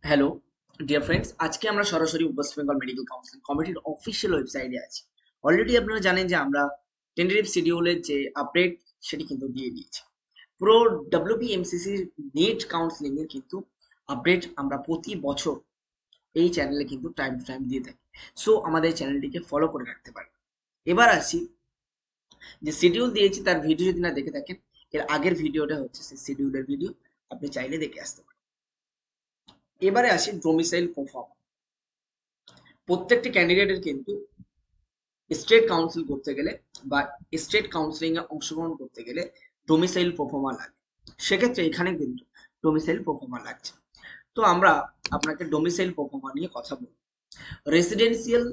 Hello dear friends, আজকে আমরা সরাসরি ওয়েস্ট বেঙ্গল মেডিকেল কাউন্সিল কমিটির অফিসিয়াল ওয়েবসাইটে আছি। অলরেডি আপনারা জানেন যে আমরা টেন্টেটিভ শিডিউলের যে আপডেট সেটি কিন্তু দিয়ে দিয়েছি। পুরো ডব্লিউবিএমসিসির নেট কাউন্সিলিং এর কিন্তু আপডেট আমরা প্রতি বছর এই চ্যানেলে কিন্তু টাইম টু টাইম দিয়ে থাকি। সো আমাদের চ্যানেলটিকে ফলো করে রাখতে পারেন। এবার আসি, যে শিডিউল দিয়েছি তার ভিডিও যদি না দেখে থাকেন, এর আগের ভিডিওটা হচ্ছে সেই শিডিউলের ভিডিও, আপনি চাইলে দেখে আসতে পারেন। এবারে আসি ডোমিসাইল প্রোফার্মা। প্রত্যেকটি ক্যান্ডিডেটের কিন্তু স্টেট কাউন্সিল করতে গেলে বা স্টেট কাউন্সিলিং এ অংশগ্রহণ করতে গেলে ডোমিসাইল প্রোফার্মা লাগে। সেক্ষেত্রে এখানে কিন্তু ডোমিসাইল প্রোফার্মা লাগছে। তো আমরা আপনাকে ডোমিসাইল প্রোফার্মা নিয়ে কথা বলবো। Residential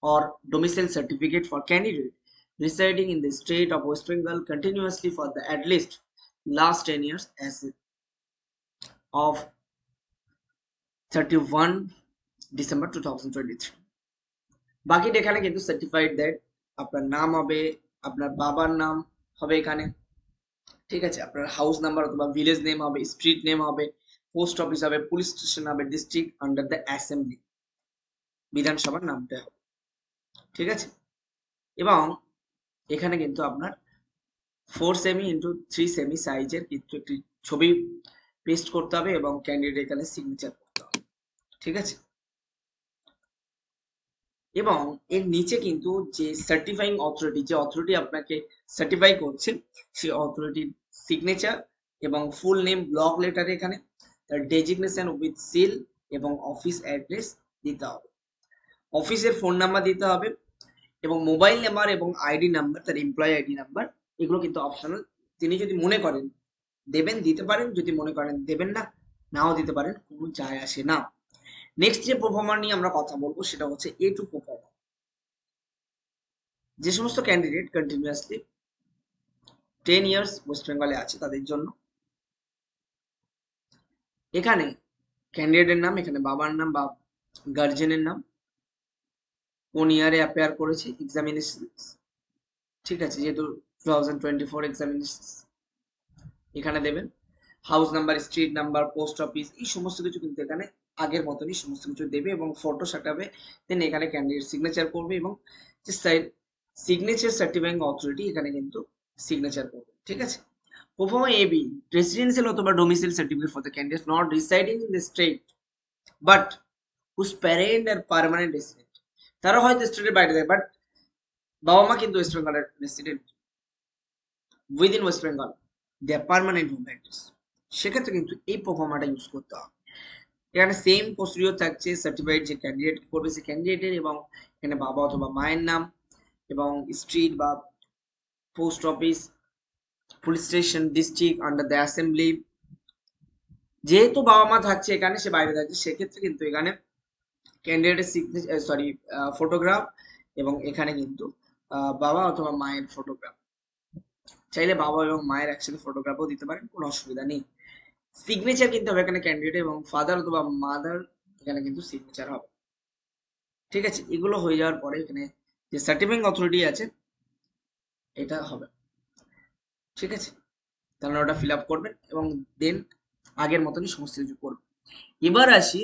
or domicile certificate for candidate residing in the state of West Bengal continuously for the at least last 10 years as of 31 December 2023। বাকিটা এখানে কিন্তু সার্টিফাইড দ্যাট আপনার নাম হবে, আপনার বাবার নাম হবে এখানে, ঠিক আছে, আপনার হাউস নাম্বার অথবা ভিলেজ নেম হবে, স্ট্রিট নেম হবে, পোস্ট অফিস হবে, পুলিশ স্টেশন হবে, ডিস্ট্রিক্ট আন্ডার দ্য অ্যাসেম্বলি, বিধানসভার নামটা হবে, ঠিক আছে। এবং এখানে কিন্তু আপনার 4 সেমি ইন্টু 3 সেমি সাইজের কিন্তু একটি ছবি পেস্ট করতে হবে এবং ক্যান্ডিডেট এখানে সিগনেচার করতে হবে, ঠিক আছে। এবং এর নিচে কিন্তু যে সার্টিফাইং অথরিটি, যে অথরিটি আপনাকে সার্টিফাই করছে, সেই অথরিটির সিগনেচার এবং ফুল নেম ব্লক লেটারে এখানে তার ডেজিগনেশন উইথ সিল এবং অফিস অ্যাড্রেস দিতে হবে, অফিসের ফোন নাম্বার দিতে হবে এবং মোবাইল নাম্বার এবং আইডি নাম্বার, তার এমপ্লয় আইডি নাম্বার, এগুলো কিন্তু অপশনাল। তিনি যদি মনে করেন দেবেন দিতে পারেন, যদি মনে করেন দেবেন না নাও দিতে পারেন, কোনো যায় আসে না। নেক্সট যে পারফর্মার নিয়ে আমরা কথা বলবো সেটা হচ্ছে A2 পারফর্মার। যে সমস্ত ক্যান্ডিডেট কন্টিনিউয়াসলি 10 ইয়ার্স ওয়েস্ট বেঙ্গলে আছে তাদের জন্য এখানে ক্যান্ডিডেটের নাম, এখানে বাবার নাম বা গার্জেনের নাম, কোন ইয়ারে অ্যাপিয়ার করেছে এক্সামিনেশন, ঠিক আছে, যেহেতু 2024 এক্সামিনেশন এখানে দেবেন, house number, street number, post office, এই সমস্ত কিছু কিন্তু এখানে আগের মতনই সমস্ত কিছু দেবে এবং ফটো সাটাবে। দেন এখানে ক্যান্ডিডেট সিগনেচার করবে এবং যে সিগনেচার সার্টিফাইং অথরিটি এখানে কিন্তু সিগনেচার করবে, ঠিক আছে। প্রোফার্মা AB, রেসিডেন্সিয়াল অথবা domicile certificate for the candidate not residing in the state but whose parent are permanent resident. তারা হয়তো স্টেটের বাইরে থাকে বাট বাবা মা কিন্তু ওয়েস্ট বেঙ্গলের রেসিডেন্ট উইদিন ওয়েস্ট বেঙ্গল, দেয়ার পার্মানেন্ট হোম অ্যাড্রেস, সেক্ষেত্রে কিন্তু এই প্রোফার্মাটা ইউজ করতে হবে। এখানে সেম প্রসিডিওর থাকছে, সার্টিফাইড যে ক্যান্ডিডেট করবে সে ক্যান্ডিডেটের এবং এখানে বাবা অথবা মায়ের নাম এবং স্ট্রিট বা post office, police station, district under the assembly. যেহেতু বাবা মা থাকছে এখানে, সে বাইরে থাকছে, সেক্ষেত্রে কিন্তু এখানে ক্যান্ডিডেটের সিগনেচার, সরি, ফটোগ্রাফ এবং এখানে কিন্তু বাবা অথবা মায়ের ফটোগ্রাফ, চাইলে বাবা এবং মায়ের একসাথে ফটোগ্রাফও দিতে পারেন, কোনো অসুবিধা নেই। সিগনেচার কিন্তু হবে এখানে ক্যান্ডিডেট এবং ফাদার অথবা মাদার, এখানে কিন্তু সিগনেচার হবে, ঠিক আছে। এগুলো হয়ে যাওয়ার পরে এখানে যে সার্টিফাইং অথরিটি আছে এটা হবে, ঠিক আছে। তাহলে ওটা ফিল আপ করবেন এবং দেন আগের মতনই সমস্ত কিছু করবেন। এবার আসি,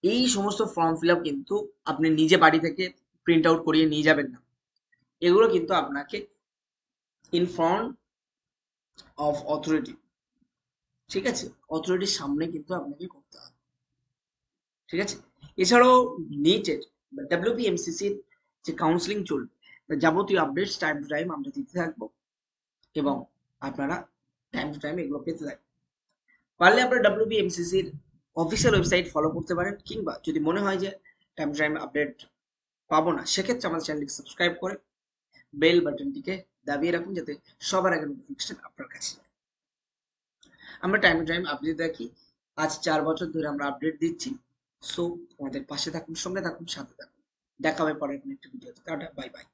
এই সমস্ত ফর্ম ফিল আপ কিন্তু আপনি নিজে বাড়ি থেকে প্রিন্ট আউট করিয়ে নিয়ে যাবেন না, এগুলো কিন্তু আপনাকে ইন ফ্রন্ট অফ অথরিটি, ঠিক আছে, অথরিটির সামনে কিন্তু আপনাকে করতে হবে, ঠিক আছে। এছাড়াও নিটের বা ডব্লিউবিএমসিসির যে কাউন্সিলিং চলবে তার যাবতীয় আপডেটস টাইম টু টাইম আমরা দিতে থাকবো এবং আপনারা টাইম টু টাইম এগুলো পেতে থাকবেন। পারলে আপনারা ডব্লিউবিএমসিসির অফিসিয়াল ওয়েবসাইট ফলো করতে পারেন, কিংবা যদি মনে হয় যে টাইম টু টাইম আপডেট পাবো না, সেক্ষেত্রে আমাদের চ্যানেলটিকে সাবস্ক্রাইব করে বেল বাটনটিকে দাবিয়ে রাখুন যাতে সবার আগে নোটিফিকেশন আপনার কাছে যায়। আমরা টাইম টু টাইম আপডেট রাখি, আজ 4 বছর ধরে আমরা আপডেট দিচ্ছি। সো আমাদের পাশে থাকুন, সঙ্গে থাকুন, সাথে থাকুন। দেখা হবে পরের কোনো একটা ভিডিওতে। Tata, bye bye.